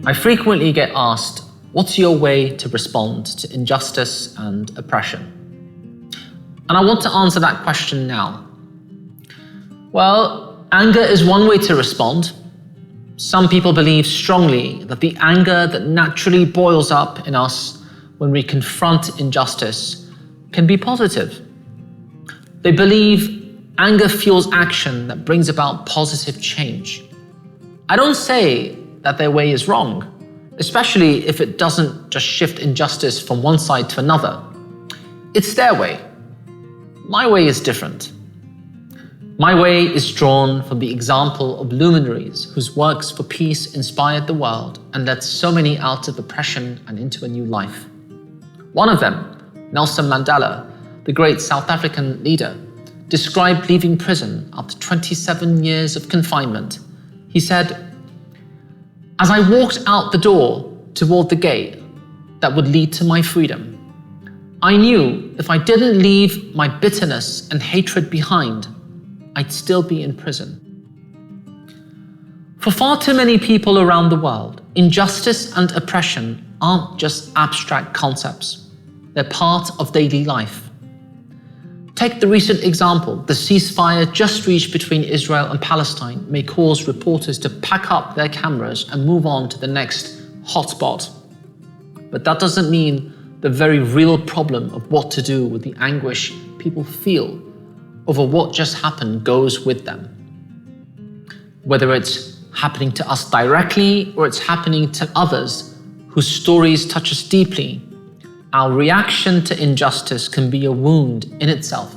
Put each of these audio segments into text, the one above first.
I frequently get asked, what's your way to respond to injustice and oppression? And I want to answer that question now. Well, anger is one way to respond. Some people believe strongly that the anger that naturally boils up in us when we confront injustice can be positive. They believe anger fuels action that brings about positive change. I don't say that their way is wrong, especially if it doesn't just shift injustice from one side to another. It's their way. My way is different. My way is drawn from the example of luminaries whose works for peace inspired the world and led so many out of oppression and into a new life. One of them, Nelson Mandela, the great South African leader, described leaving prison after 27 years of confinement. He said, "As I walked out the door toward the gate that would lead to my freedom, I knew if I didn't leave my bitterness and hatred behind, I'd still be in prison." For far too many people around the world, injustice and oppression aren't just abstract concepts. They're part of daily life. Take the recent example, the ceasefire just reached between Israel and Palestine may cause reporters to pack up their cameras and move on to the next hotspot. But that doesn't mean the very real problem of what to do with the anguish people feel over what just happened goes with them. Whether it's happening to us directly or it's happening to others whose stories touch us deeply, our reaction to injustice can be a wound in itself.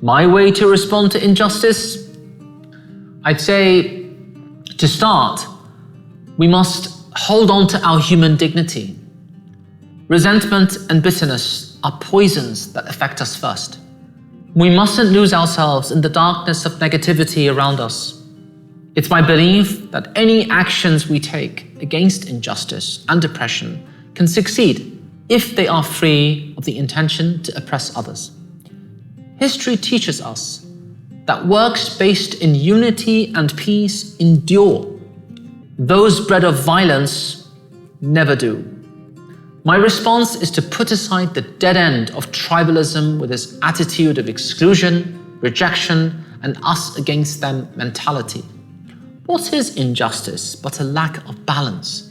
My way to respond to injustice? I'd say, to start, we must hold on to our human dignity. Resentment and bitterness are poisons that affect us first. We mustn't lose ourselves in the darkness of negativity around us. It's my belief that any actions we take against injustice and oppression can succeed if they are free of the intention to oppress others. History teaches us that works based in unity and peace endure. Those bred of violence never do. My response is to put aside the dead end of tribalism with its attitude of exclusion, rejection, and us against them mentality. What is injustice but a lack of balance?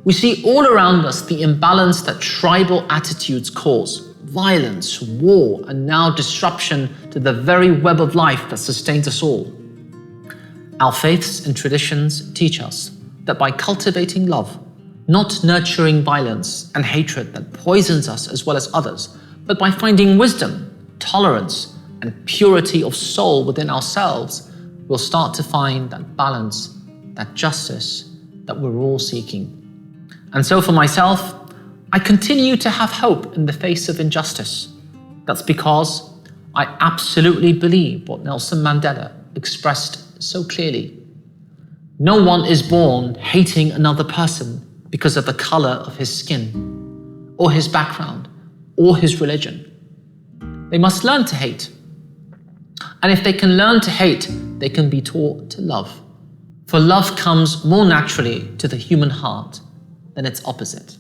We see all around us the imbalance that tribal attitudes cause: violence, war, and now disruption to the very web of life that sustains us all. Our faiths and traditions teach us that by cultivating love, not nurturing violence and hatred that poisons us as well as others, but by finding wisdom, tolerance, and purity of soul within ourselves, we'll start to find that balance, that justice that we're all seeking. And so for myself, I continue to have hope in the face of injustice. That's because I absolutely believe what Nelson Mandela expressed so clearly. No one is born hating another person because of the color of his skin, or his background, or his religion. They must learn to hate. And if they can learn to hate, they can be taught to love. For love comes more naturally to the human heart than its opposite.